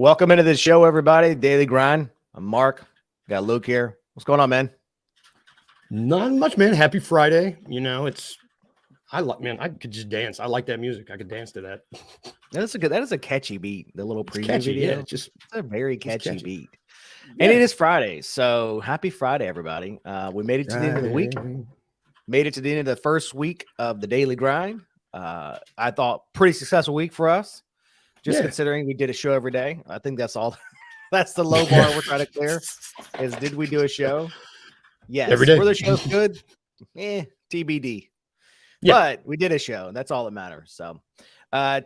Welcome into the show, everybody. Daily Grind. I'm Mark. Got Luke here. What's going on, man? Not much, man. Happy Friday. You know, I could just dance. I like that music. I could dance to that. That is a catchy beat. The little preview video. Yeah, it's a very catchy beat. Yeah. And it is Friday. So happy Friday, everybody. We made it to the end of the week. Made it to the end of the first week of the Daily Grind. I thought pretty successful week for us. Just considering we did a show every day. I think that's all. That's the low bar we're trying to clear. Is did we do a show? Yes. Every day. Were the shows good? TBD. Yeah. But we did a show, and that's all that matters. So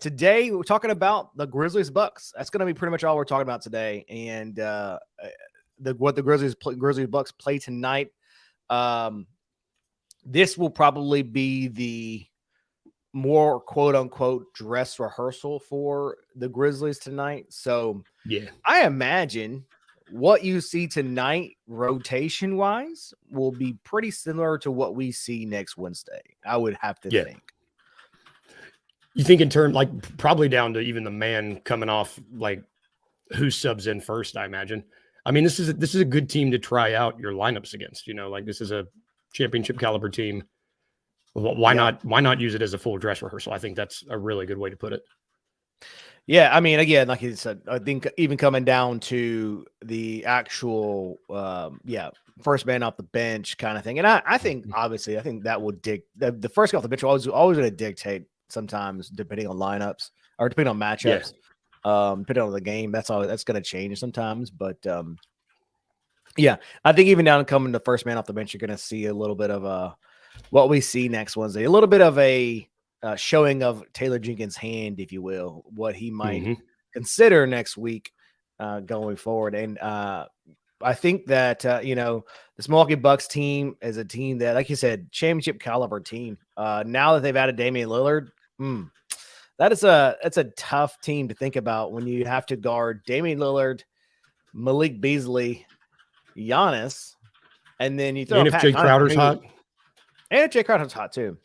today we're talking about the Grizzlies Bucks. That's going to be pretty much all we're talking about today. And what the Grizzlies Bucks play tonight. This will probably be the more quote unquote dress rehearsal for the Grizzlies tonight. So I imagine what you see tonight rotation wise will be pretty similar to what we see next Wednesday. I would have to think. You think in turn, like probably down to even the man coming off, like who subs in first, I imagine. I mean, this is a good team to try out your lineups against, you know, like this is a championship caliber team. Why not use it as a full dress rehearsal? I think that's a really good way to put it. Yeah, I mean, again, like you said, I think even coming down to the actual, first man off the bench kind of thing. And I think, obviously, I think that would the first guy off the bench always going to dictate sometimes depending on lineups or depending on matchups, depending on the game. That's going to change sometimes. But, I think even down coming to first man off the bench, you're going to see a little bit of what we see next Wednesday, a little bit of a showing of Taylor Jenkins' hand, if you will, what he might consider next week going forward. And I think that, this Milwaukee Bucks team is a team that, like you said, championship caliber team. Now that they've added Damian Lillard, that's a tough team to think about when you have to guard Damian Lillard, Malik Beasley, Giannis, and then you throw and if Jay Crowder's hot. And if Jay Crowder's hot too.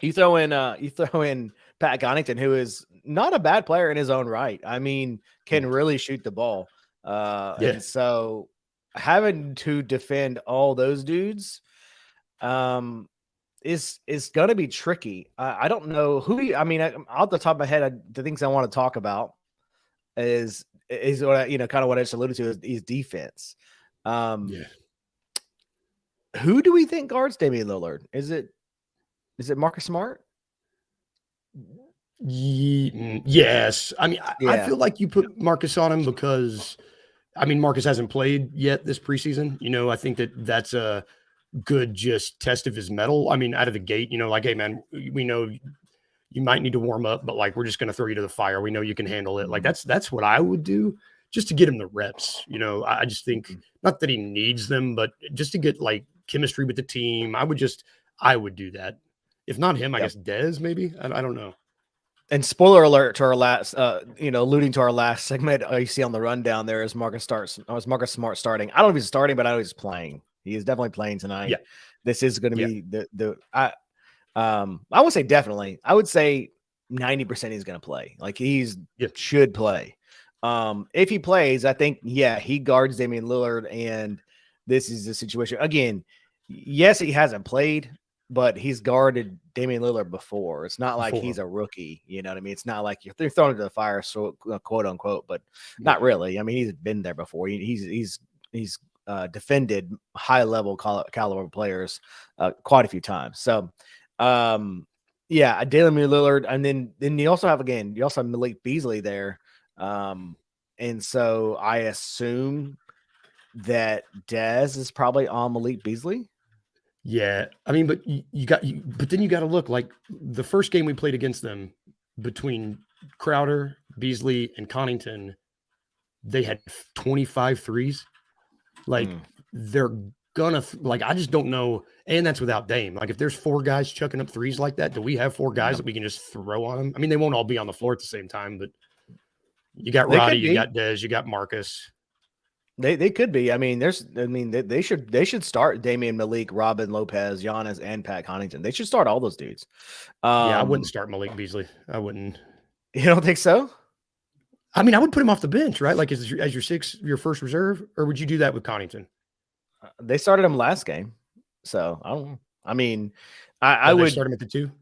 You throw in Pat Connaughton, who is not a bad player in his own right. I mean, can really shoot the ball. And so having to defend all those dudes is going to be tricky. I don't know who. Off the top of my head, the things I want to talk about is what I, kind of what I just alluded to is defense. Who do we think guards Damian Lillard? Is it Marcus Smart? Yes. I mean, I feel like you put Marcus on him because I mean, Marcus hasn't played yet this preseason. I think that's a good just test of his mettle. I mean, out of the gate, like, hey, man, we know you might need to warm up, but like, we're just going to throw you to the fire. We know you can handle it. Like, that's what I would do just to get him the reps. I just think not that he needs them, but just to get like chemistry with the team. I would do that. If not him, I guess Dez maybe. I don't know. And spoiler alert to our last, alluding to our last segment, you see on the rundown there is Marcus Smart starting. I don't know if he's starting, but I know he's playing. He is definitely playing tonight. Yeah. This is going to be I would say definitely. I would say 90% he's going to play. Like should play. If he plays, I think he guards Damian Lillard, and this is the situation. Again, yes, he hasn't played, but he's guarded Damian Lillard before. It's not like he's a rookie. You know what I mean? It's not like you're thrown into the fire, so quote unquote, but not really. I mean, he's been there before. He's defended high level caliber players quite a few times. So, Damian Lillard, and then you also have Malik Beasley there, and so I assume that Dez is probably on Malik Beasley. Yeah, I mean, but but then you got to look like the first game we played against them between Crowder, Beasley, and Connaughton, they had 25 threes. Like they're gonna I just don't know, and that's without Dame. Like if there's 4 guys chucking up threes like that, do we have 4 guys that we can just throw on them? I mean, they won't all be on the floor at the same time, but you got Roddy, you got Dez, you got Marcus. They could be. I mean, they should start Damian, Malik, Robin, Lopez, Giannis, and Pat Connaughton. They should start all those dudes. I wouldn't start Malik Beasley. I wouldn't. You don't think so? I mean, I would put him off the bench, right? Like as your first reserve, or would you do that with Connaughton? They started him last game, so I don't know. I mean, I would start him at the 2.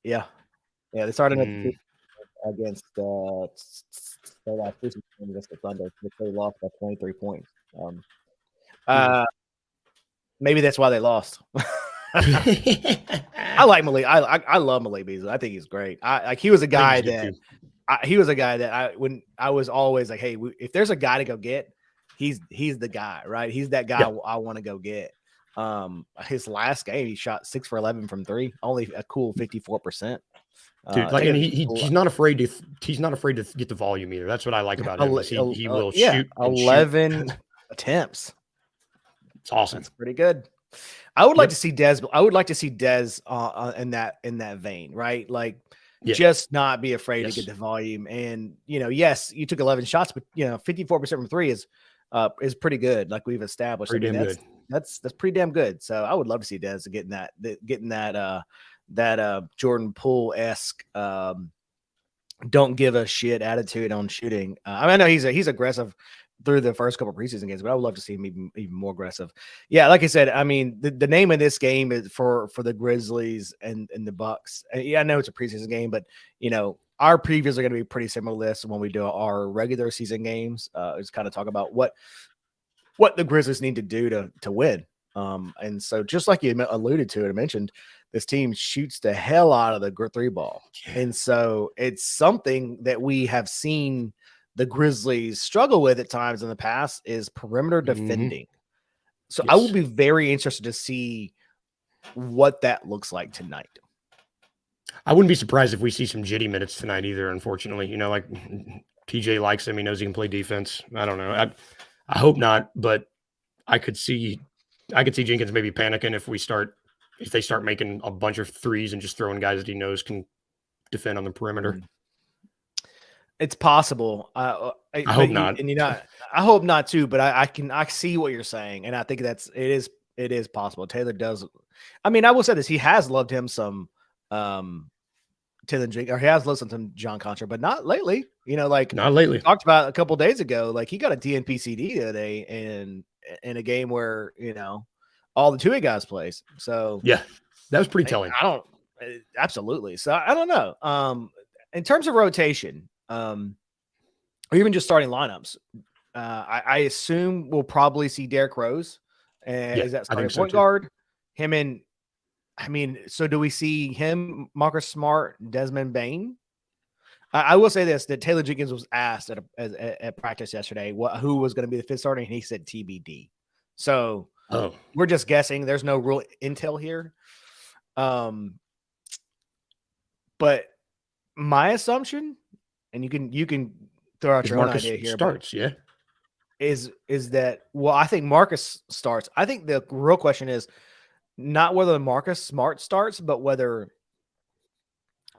Yeah, they started at the 2 against their last season against the Thunder. They lost by 23 points. Maybe that's why they lost. I like Malik. I love Malik Beasley. I think he's great. He was a guy that when I was always like, hey, if there's a guy to go get, he's the guy, right? He's that guy I want to go get. His last game, he shot 6 for 11 from 3, only a cool 54%. Dude, and he's not afraid to get the volume either. That's what I like about him. He will shoot 11 attempts. It's awesome. That's pretty good. I would like to see Dez. I would like to see Dez in that vein, right? Like just not be afraid to get the volume. And yes, you took 11 shots, but 54% from 3 is pretty good. Like we've established. Pretty damn good. That's pretty damn good. So I would love to see Dez getting that Jordan Poole-esque don't give a shit attitude on shooting. I know he's aggressive through the first couple of preseason games, but I would love to see him even more aggressive. Yeah, like I said, I mean, the name of this game is for the Grizzlies and the Bucks. Yeah, I know it's a preseason game, but our previews are going to be pretty similar to this when we do our regular season games. Just kind of talk about what the Grizzlies need to do to win. And so just like you alluded to and mentioned, this team shoots the hell out of the 3 ball. And so it's something that we have seen the Grizzlies struggle with at times in the past is perimeter defending. So I will be very interested to see what that looks like tonight. I wouldn't be surprised if we see some Jitty minutes tonight either, unfortunately. Like TJ likes him. He knows he can play defense. I don't know. I hope not, but I could see Jenkins maybe panicking if they start making a bunch of threes and just throwing guys that he knows can defend on the perimeter. It's possible. I hope not. I hope not too, but I see what you're saying. And I think it is possible. Taylor does. I mean, I will say this. He has loved him some, Taylor Jenkins, or he has listened to John Contra, but not lately. Not lately. We talked about a couple days ago. Like he got a DNP-CD today in a game where all the 2A guys plays. So yeah, that was pretty telling. Absolutely. So I don't know. In terms of rotation, or even just starting lineups, I assume we'll probably see Derrick Rose. Is that starting point guard? Him and so do we see him, Marcus Smart, Desmond Bane? I will say this: that Taylor Jenkins was asked at practice yesterday who was going to be the fifth starter, and he said TBD. So we're just guessing. There's no real intel here. But my assumption, and you can throw out your own idea here. Starts, yeah. Is that I think Marcus starts. I think the real question is not whether Marcus Smart starts, but whether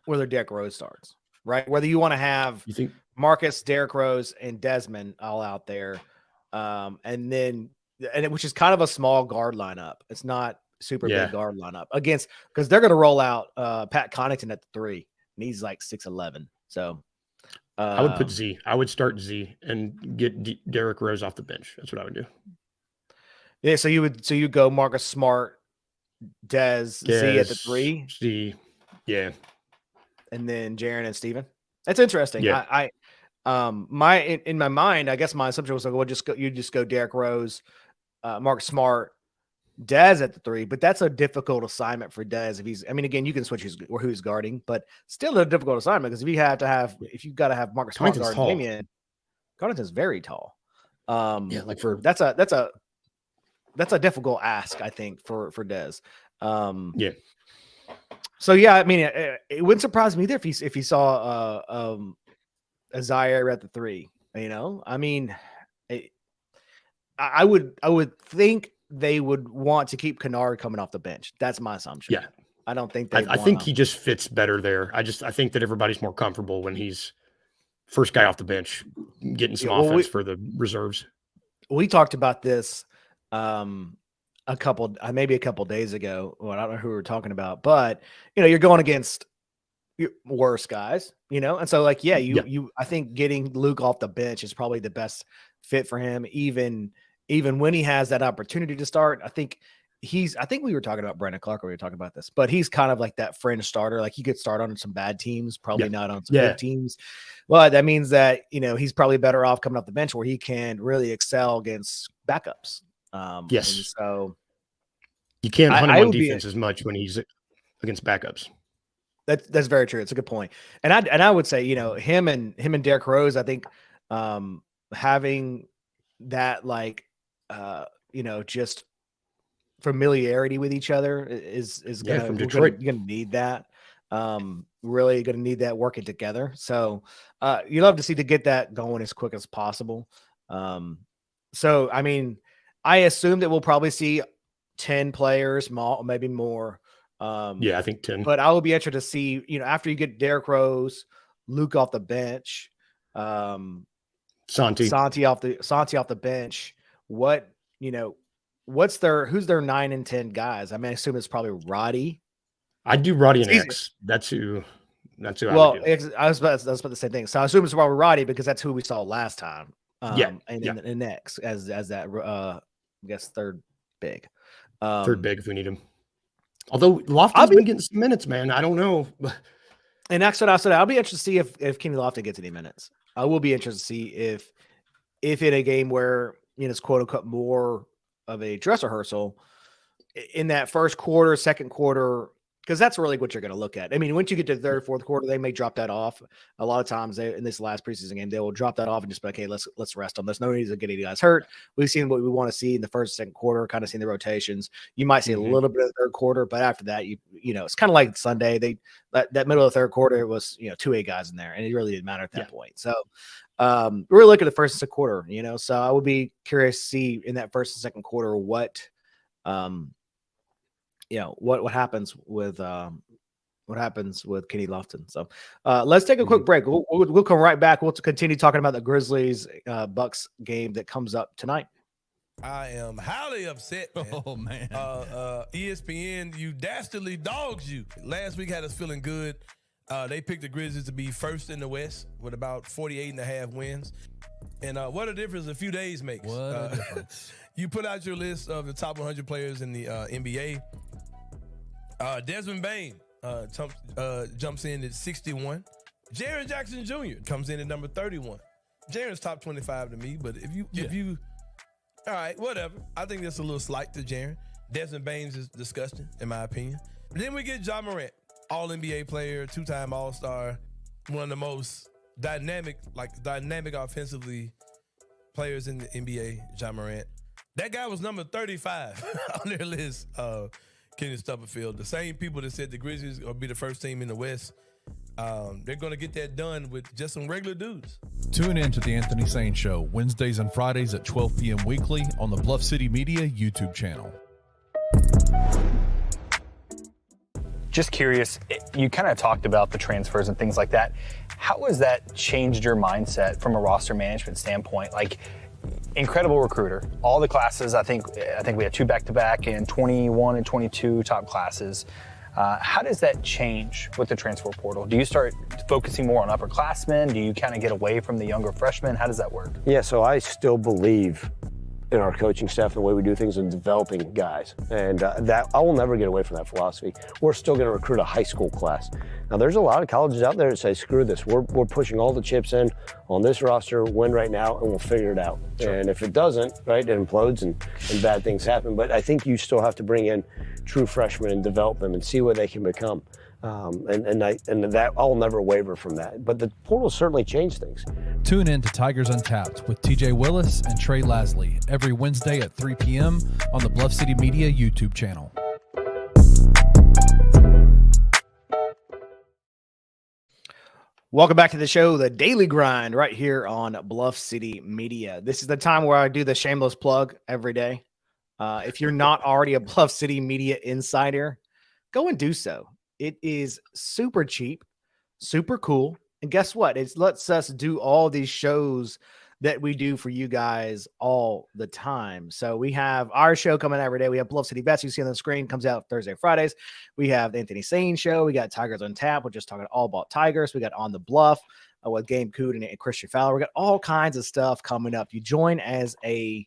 Derrick Rose starts. Right? Whether you want to have Marcus, Derrick Rose, and Desmond all out there, which is kind of a small guard lineup. It's not super big guard lineup because they're going to roll out Pat Connaughton at the 3, and he's like 6'11". So I would put Z. I would start Z and get Derrick Rose off the bench. That's what I would do. Yeah, so you go Marcus Smart, Des Z at the 3, Z, yeah. And then Jaren and Steven. That's interesting. Yeah. In my mind, I guess my assumption was like, you just go Derrick Rose, Marcus Smart, Dez at the 3, but that's a difficult assignment for Dez. Again, you can switch who he's guarding, but still a difficult assignment because if you've got to have Marcus Smart guarding Damian, Connaughton's very tall. That's a difficult ask, I think, for Dez. Yeah. So yeah, it wouldn't surprise me either if he saw a Zaire at the 3. I would think they would want to keep Kennard coming off the bench. That's my assumption. Yeah, I don't think I think he just fits better there. I think that everybody's more comfortable when he's first guy off the bench, getting some offense for the reserves. We talked about this maybe a couple days ago. Well, I don't know who we were talking about, but you're going against worse guys, and so I think getting Luke off the bench is probably the best fit for him, even when he has that opportunity to start. I think we were talking about Brandon Clark when we were talking about this, but he's kind of like that fringe starter. Like he could start on some bad teams, probably not on some good teams. Well, that means that, he's probably better off coming off the bench where he can really excel against backups. Yes. And so you can't hunt him on defense as much when he's against backups. That's very true. It's a good point. And I would say, him and Derrick Rose, I think having that just familiarity with each other is gonna from Detroit. You're gonna need that. Really gonna need that working together. So you love to see to get that going as quick as possible. I assume that we'll probably see 10 players, maybe more. I think 10. But I will be interested to see, after you get Derrick Rose, Luke off the bench, Santi off the bench. Who's their 9 and 10 guys? I assume it's probably Roddy. I'd do Roddy and X. That's who. I would do. I was about the same thing. So I assume it's probably Roddy because that's who we saw last time. And X as that I guess third big. Third big if we need him. Although Lofton's been getting some minutes, man. I don't know. And that's what I said. I'll be interested to see if Kenny Lofton gets any minutes. I will be interested to see if in a game where it's quote unquote more of a dress rehearsal in that first quarter, second quarter, because that's really what you're going to look at. Once you get to the third, fourth quarter, they may drop that off. A lot of times in this last preseason game, they will drop that off and just be like, hey, let's rest on this. No need to get any guys hurt. We've seen what we want to see in the first, second quarter, kind of seen the rotations. You might see a little bit of the third quarter, but after that, it's kind of like Sunday. That middle of the third quarter, it was 2A guys in there, and it really didn't matter at that point. So we're looking at the first and second quarter, so I would be curious to see in that first and second quarter what happens with Kenny Lofton. So let's take a quick break. We'll come right back. We'll continue talking about the Grizzlies Bucks game that comes up tonight. I am highly upset, man. Oh, man. ESPN, you dastardly dogs you. Last week had us feeling good. They picked the Grizzlies to be first in the West with about 48.5 wins. And what a difference a few days makes. What a difference. You put out your list of the top 100 players in the NBA. Desmond Bain jumps in at 61. Jaren Jackson Jr. comes in at number 31. Jaren's top 25 to me, but if you all right, whatever. I think that's a little slight to Jaren. Desmond Bain is disgusting, in my opinion. But then we get Ja Morant, All-NBA player, 2-time All-Star. one of the most dynamic offensively players in the NBA, Ja Morant. That guy was number 35 on their list, Kenny Stubblefield. The same people that said the Grizzlies will be the first team in the West, they're going to get that done with just some regular dudes. Tune in to the Anthony Sane Show, Wednesdays and Fridays at 12 p.m. weekly on the Bluff City Media YouTube channel. Just curious, you kind of talked about the transfers and things like that. How has that changed your mindset from a roster management standpoint? Like, incredible recruiter. All the classes, I think we had 2 back-to-back and 21 and 22 top classes. How does that change with the transfer portal? Do you start focusing more on upperclassmen? Do you kind of get away from the younger freshmen? How does that work? Yeah, so I still believe in our coaching staff and the way we do things and developing guys. And that I will never get away from that philosophy. We're still going to recruit a high school class. Now, there's a lot of colleges out there that say, screw this. We're pushing all the chips in on this roster, win right now, and we'll figure it out. Sure. And if it doesn't, right, it implodes and bad things happen. But I think you still have to bring in true freshmen and develop them and see what they can become. And that I'll never waver from that. But the portal certainly changed things. Tune in to Tigers Untapped with TJ Willis and Trey Lasley every Wednesday at 3 p.m. on the Bluff City Media YouTube channel. Welcome back to the show, The Daily Grind, right here on Bluff City Media. This is the time where I do the shameless plug every day. If you're not already a Bluff City Media insider, go and do so. It is super cheap, super cool. And guess what? It lets us do all these shows that we do for you guys all the time. So we have our show coming every day. We have Bluff City Bets. You see on the screen, comes out Thursday, Fridays. We have the Anthony Sane Show. We got Tigers on Tap. We're just talking all about Tigers. We got On the Bluff with Game Coot and Christian Fowler. We got all kinds of stuff coming up. You join as a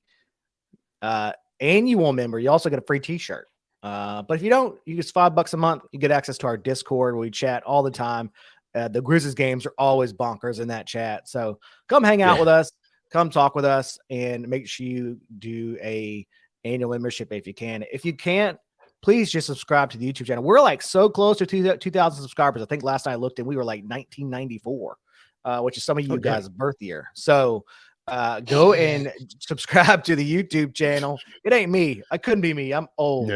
annual member. You also get a free t-shirt. But if you don't, you get $5 a month. You get access to our Discord where we chat all the time. The Grizzlies games are always bonkers in that chat. So come hang out with us, come talk with us, and make sure you do a annual membership if you can. If you can't, please just subscribe to the YouTube channel. We're like so close to 2,000 subscribers. I think last night I looked and we were like 1994, which is some of you guys' birth year. So go and subscribe to the YouTube channel. It ain't me. I couldn't be me. I'm old.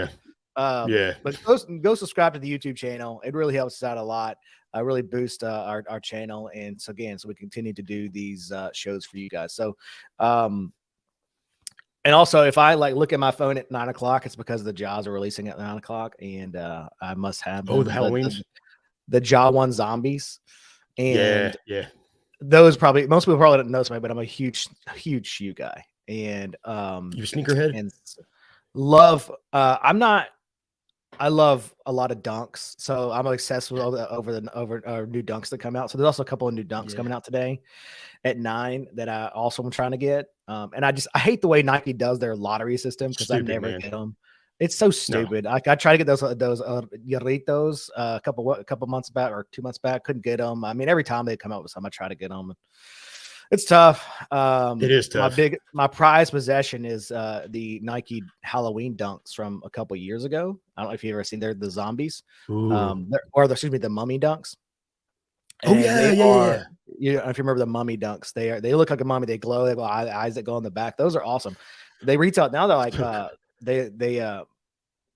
But go subscribe to the YouTube channel. It really helps us out a lot. Really boost our channel. And so again, so we continue to do these shows for you guys. So, and also if I like look at my phone at 9 o'clock, it's because the Jaws are releasing at 9 o'clock and I must have the Halloween, the Jaw 1 zombies. And yeah. Those probably, most people probably don't know something, but I'm a huge shoe guy. And you're a sneakerhead and love, I love a lot of dunks, so I'm obsessed with all the over new dunks that come out. So there's also a couple of new dunks coming out today at 9 that I also am trying to get. And I hate the way Nike does their lottery system because I never get them. It's so stupid. No. I tried to get those Yarritos a couple months back or 2 months back, couldn't get them. I mean, every time they come out with some, I try to get them. It's tough. It is tough. My prized possession is the Nike Halloween dunks from a couple years ago. I don't know if you've ever seen the zombies, the mummy dunks. And yeah. You know, if you remember the mummy dunks, they look like a mummy. They glow. They have eyes that go in the back. Those are awesome. They retail now. They're like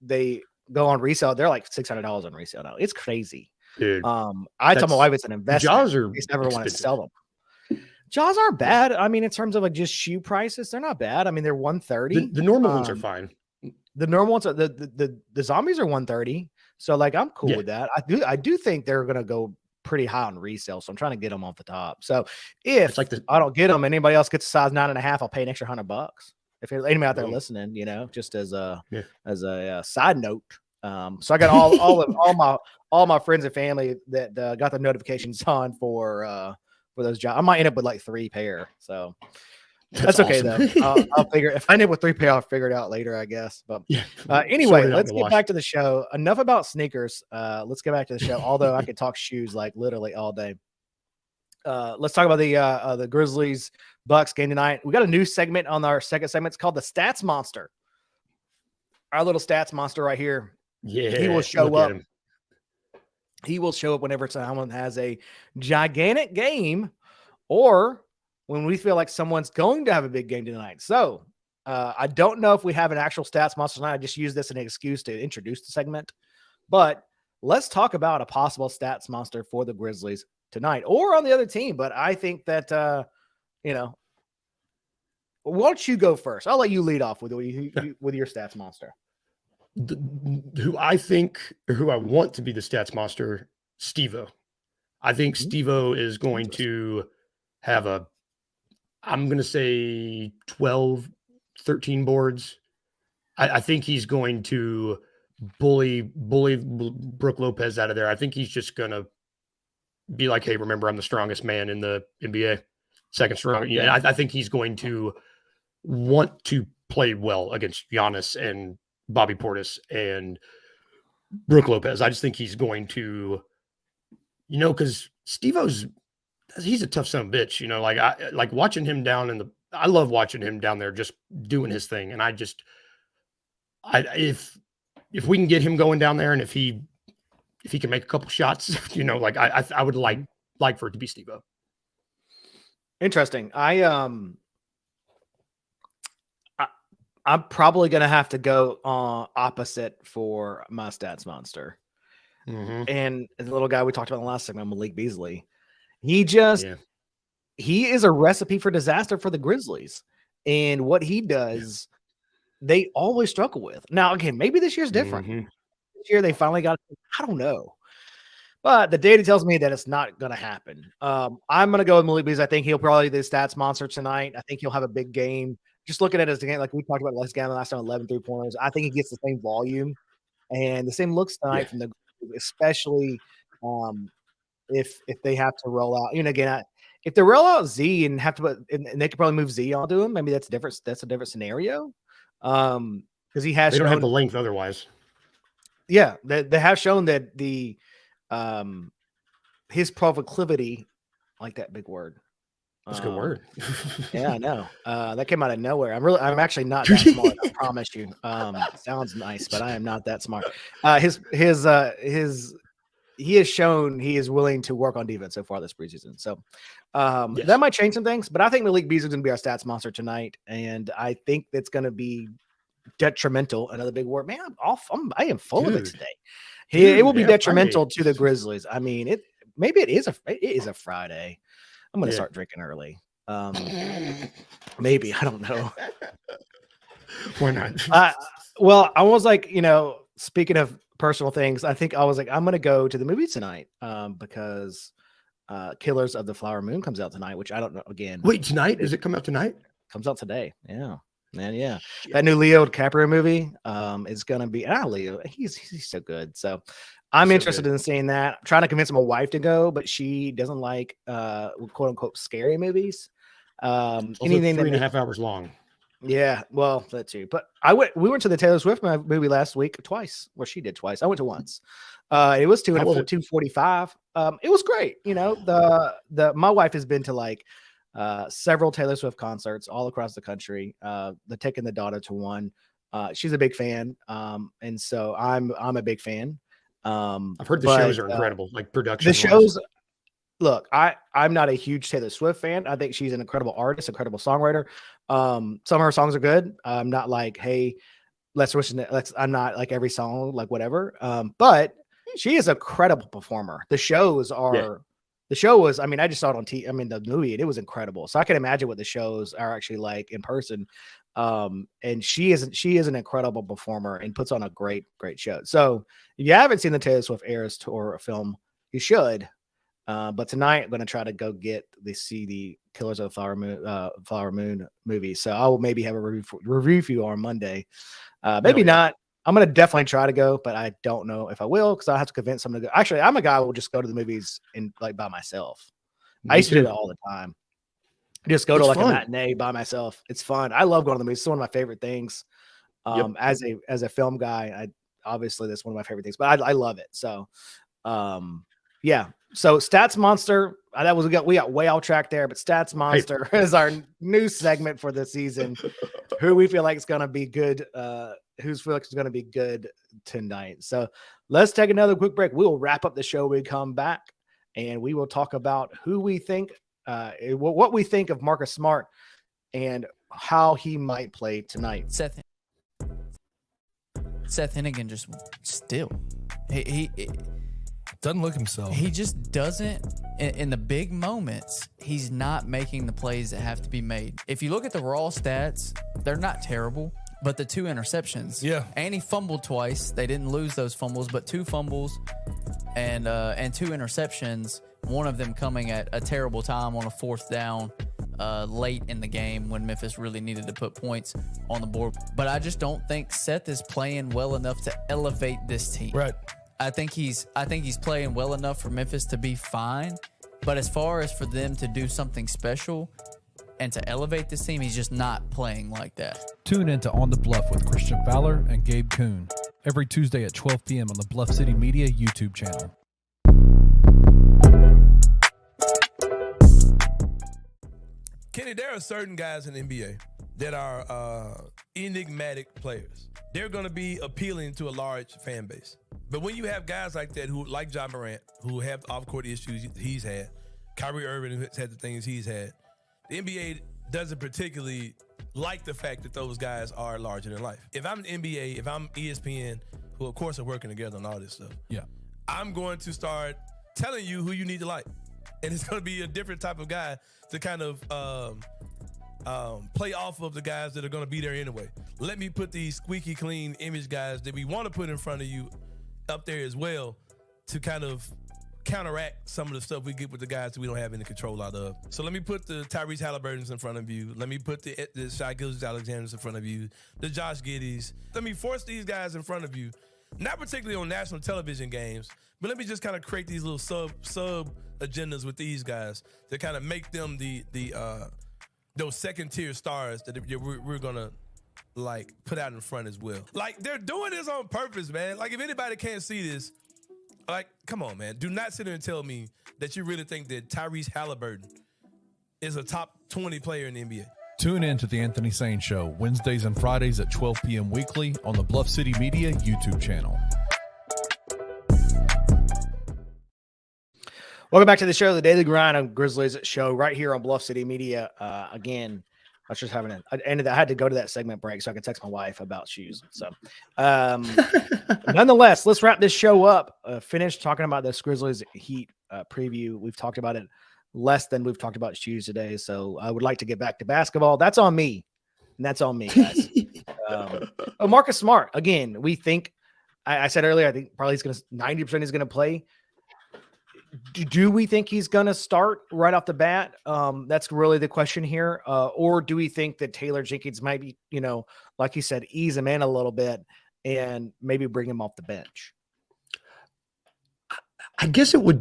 they go on resale. They're like $600 on resale now. It's crazy. Dude, I told my wife it's an investment. Jaws are never want to sell them. Jaws aren't bad. I mean, in terms of like just shoe prices, they're not bad. I mean, they're $130. The normal ones are fine. The normal ones are the zombies are $130. So like I'm cool with that. I do think they're gonna go pretty high on resale. So I'm trying to get them off the top. So if I don't get them, anybody else gets a size 9.5, I'll pay an extra $100. If anybody out there listening, you know, just as a side note. So I got all my friends and family that got the notifications on for those jobs. I might end up with like 3 pair. So that's okay awesome. Though. I'll figure if I end up with 3 pair, I'll figure it out later, I guess. But anyway, let's get back to the show. Enough about sneakers. Let's get back to the show. Although I could talk shoes like literally all day. Let's talk about the Grizzlies Bucks game tonight. We got a new segment on our second segment. It's called the Stats Monster. Our little stats monster right here. Yeah, he will show up. He will show up whenever someone has a gigantic game or when we feel like someone's going to have a big game tonight. So I don't know if we have an actual stats monster tonight. I just use this as an excuse to introduce the segment. But let's talk about a possible stats monster for the Grizzlies tonight or on the other team. But I think that, why don't you go first? I'll let you lead off with your stats monster. Who I want to be the stats monster, Steve-O. I think Steve-O is going to have I'm going to say 12, 13 boards. I think he's going to bully Brook Lopez out of there. I think he's just going to be like, hey, remember, I'm the strongest man in the NBA, second strong. Yeah, I think he's going to want to play well against Giannis and Bobby Portis and Brook Lopez. I just think he's going to, because Steve-O's, he's a tough son of a bitch, I like watching him down I love watching him down there just doing his thing. And if we can get him going down there and if he can make a couple shots, I would like for it to be Steve-O. Interesting. I'm probably going to have to go opposite for my stats monster. Mm-hmm. And the little guy we talked about in the last segment, Malik Beasley, he is a recipe for disaster for the Grizzlies. And what he does, they always struggle with. Now, again, maybe this year's different. Mm-hmm. This year they finally got it. I don't know. But the data tells me that it's not going to happen. I'm going to go with Malik Beasley. I think he'll probably be the stats monster tonight. I think he'll have a big game. Just looking at his game, like we talked about last game, last time, 11 3-pointers. I think he gets the same volume and the same looks tonight from the, especially if they have to roll out. Again, if they roll out Z and have to put, and they could probably move Z onto him. Maybe that's different. That's a different scenario. Because he has. They don't have the length otherwise. Yeah, they have shown that his proclivity, like that big word. That's a good word. Yeah, I know. That came out of nowhere. I'm actually not that smart. I promise you. Sounds nice, but I am not that smart. He has shown he is willing to work on defense so far this preseason. So that might change some things, but I think Malik Beasley is going to be our stats monster tonight, and I think that's going to be detrimental. Another big word, man. I am full of it today. It will be detrimental to the Grizzlies. I mean, it is a Friday. I'm going to start drinking early. Maybe, I don't know. Why not? Well, I was like, speaking of personal things, I think I was like, I'm going to go to the movie tonight because Killers of the Flower Moon comes out tonight, which I don't know. Again, wait, tonight? Does it come out tonight? Comes out today. Yeah, man. Yeah, that new Leo DiCaprio movie is going to be. Leo, he's so good. So I'm interested in seeing that. I'm trying to convince my wife to go, but she doesn't like quote unquote scary movies. Anything 3.5 hours long. Yeah, well, that too. But we went to the Taylor Swift movie last week twice. Well, she did twice. I went to once. It was 2:45. It was great. My wife has been to like several Taylor Swift concerts all across the country. Taking the daughter to one. She's a big fan. And so I'm a big fan. I've heard the shows are incredible, like production. The shows. Look, I'm not a huge Taylor Swift fan. I think she's an incredible artist, incredible songwriter. Some of her songs are good. I'm not like, hey, I'm not like every song, like whatever. But she is a credible performer. The show was, I mean, I just saw it on TV. I mean, the movie, and it was incredible. So I can imagine what the shows are actually like in person. And she is an incredible performer and puts on a great show. So if you haven't seen the Taylor Swift Eras Tour film, you should. But tonight I'm going to try to go see the Killers of the Flower Moon movie. So I will maybe have a review for you on Monday. Maybe not. I'm going to definitely try to go, but I don't know if I will because I have to convince someone to go. Actually, I'm a guy who will just go to the movies and like by myself. I used to do that all the time. Just go to like a matinee by myself. It's fun. I love going to the movies. It's one of my favorite things. As a film guy, obviously that's one of my favorite things, but I love it. So, yeah. So stats monster, we got way off track there, but Stats Monster is our new segment for the season. Who we feel like is going to be good, who's feel like is going to be good tonight. So let's take another quick break. We will wrap up the show when we come back, and we will talk about who we think, what we think of Marcus Smart and how he might play tonight. Seth Hennigan just still he doesn't look himself. He just doesn't in the big moments. He's not making the plays that have to be made. If you look at the raw stats, they're not terrible, but the 2 interceptions. Yeah, and he fumbled twice. They didn't lose those fumbles, but 2 fumbles and 2 interceptions. One of them coming at a terrible time on a 4th down. Late in the game when Memphis really needed to put points on the board. But I just don't think Seth is playing well enough to elevate this team. Right. I think he's playing well enough for Memphis to be fine. But as far as for them to do something special and to elevate this team, he's just not playing like that. Tune in to On the Bluff with Christian Fowler and Gabe Kuhn every Tuesday at 12 p.m. on the Bluff City Media YouTube channel. Kenny, there are certain guys in the NBA that are enigmatic players. They're going to be appealing to a large fan base. But when you have guys like that, who like Ja Morant, who have off-court issues he's had, Kyrie Irving has had the things he's had, the NBA doesn't particularly like the fact that those guys are larger than life. If I'm the NBA, if I'm ESPN, who of course are working together on all this stuff, I'm going to start telling you who you need to like. And it's going to be a different type of guy to kind of play off of the guys that are going to be there anyway. Let me put these squeaky clean image guys that we want to put in front of you up there as well to kind of counteract some of the stuff we get with the guys that we don't have any control out of. So let me put the Tyrese Halliburtons in front of you. Let me put the Shai Gilgeous-Alexanders in front of you, the Josh Giddys. Let me force these guys in front of you, not particularly on national television games, but let me just kind of create these little sub agendas with these guys to kind of make them those second tier stars that we're gonna like put out in front as well. Like, they're doing this on purpose, man. Like, if anybody can't see this, like, come on, man. Do not sit there and tell me that you really think that Tyrese Halliburton is a top 20 player in the NBA. Tune in to The Anthony Sane Show Wednesdays and Fridays at 12 p.m. weekly on the Bluff City Media YouTube channel. Welcome back to the show, the Daily Grind on Grizzlies show right here on Bluff City Media. Again, I was just having I had to go to that segment break so I could text my wife about shoes. So, nonetheless, let's wrap this show up. Finish talking about this Grizzlies Heat preview. We've talked about it less than we've talked about shoes today. So I would like to get back to basketball. That's on me. And that's on me, guys. Marcus Smart, again, we think, I said earlier, I think probably 90% he's going to play. Do we think he's going to start right off the bat? That's really the question here. Or do we think that Taylor Jenkins might be, like you said, ease him in a little bit and maybe bring him off the bench? I guess it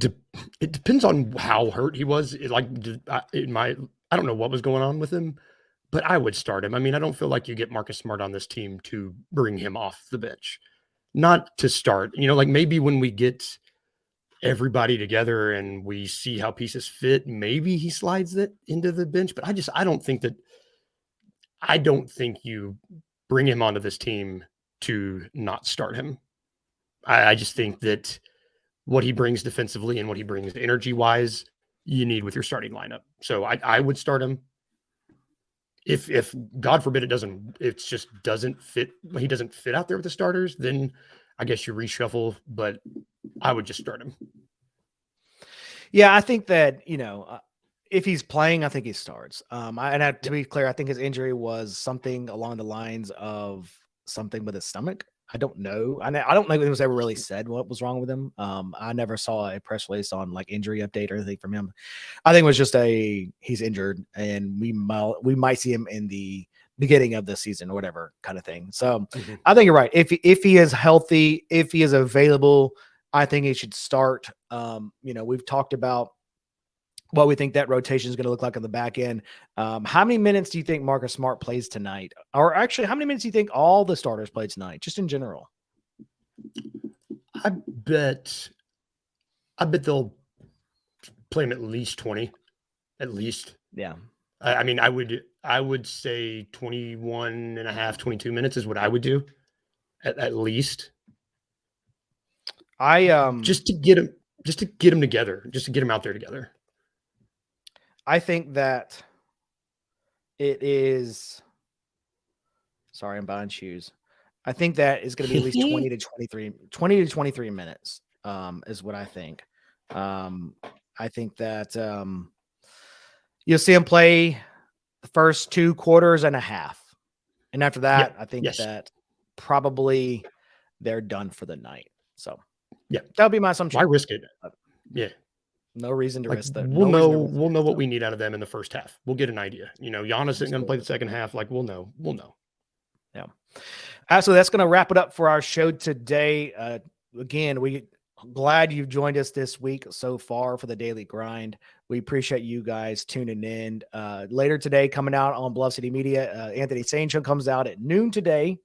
depends on how hurt he was. I don't know what was going on with him, but I would start him. I mean, I don't feel like you get Marcus Smart on this team to bring him off the bench, not to start. Like maybe when we get everybody together and we see how pieces fit, maybe he slides it into the bench. But I don't think you bring him onto this team to not start him. I just think that what he brings defensively and what he brings energy wise, you need with your starting lineup. So I would start him. If God forbid it just doesn't fit, he doesn't fit out there with the starters, then I guess you reshuffle, but I would just start him. Yeah, I think that, if he's playing, I think he starts. To be clear, I think his injury was something along the lines of something with his stomach. I don't know. I don't think it was ever really said what was wrong with him. I never saw a press release on like injury update or anything from him. I think it was just he's injured and we might see him in the beginning of the season or whatever kind of thing. So I think you're right. If he is healthy, if he is available, I think he should start. We've talked about what we think that rotation is going to look like on the back end. How many minutes do you think Marcus Smart plays tonight? Or actually, how many minutes do you think all the starters play tonight, just in general? I bet they'll play him at least 20, at least. Yeah. I mean, I would say 21 and a half, 22 minutes is what I would do at least. Just to get him together, just to get him out there together. I think that it is. Sorry, I'm buying shoes. I think that is going to be at least 20 to 23 minutes, is what I think. I think that you'll see him play the first 2 quarters and a half. And after that, I think that probably they're done for the night. So, that'll be my assumption. Why risk it? Yeah. No reason to risk that. We'll know what we need out of them in the first half. We'll get an idea. Giannis isn't going to play the second half. Like, we'll know. Yeah. So that's going to wrap it up for our show today. Again, we glad you've joined us this week so far for the Daily Grind. We appreciate you guys tuning in. Later today, coming out on Bluff City Media, Anthony Sancho comes out at noon today,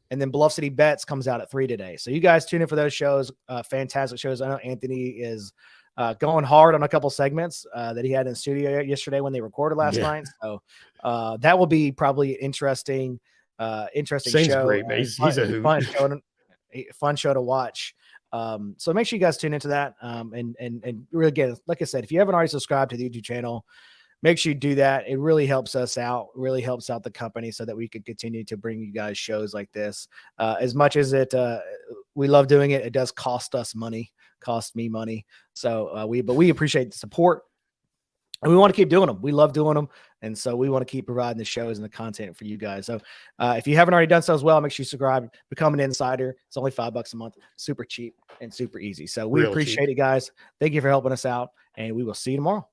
and then Bluff City Bets comes out at 3 today. So you guys tune in for those shows. Fantastic shows. I know Anthony is going hard on a couple segments that he had in the studio yesterday when they recorded last night. So that will be probably interesting show. Great, man. He's a hoot. Fun show to watch. So make sure you guys tune into that. And really, again, like I said, if you haven't already subscribed to the YouTube channel, make sure you do that. It really helps us out, really helps out the company so that we can continue to bring you guys shows like this. As much as we love doing it, it does cost me money. So we appreciate the support. And we want to keep doing them. We love doing them. And so we want to keep providing the shows and the content for you guys. So if you haven't already done so as well, make sure you subscribe, become an insider. It's only $5 a month, super cheap and super easy. So we appreciate it, guys. Thank you for helping us out, and we will see you tomorrow.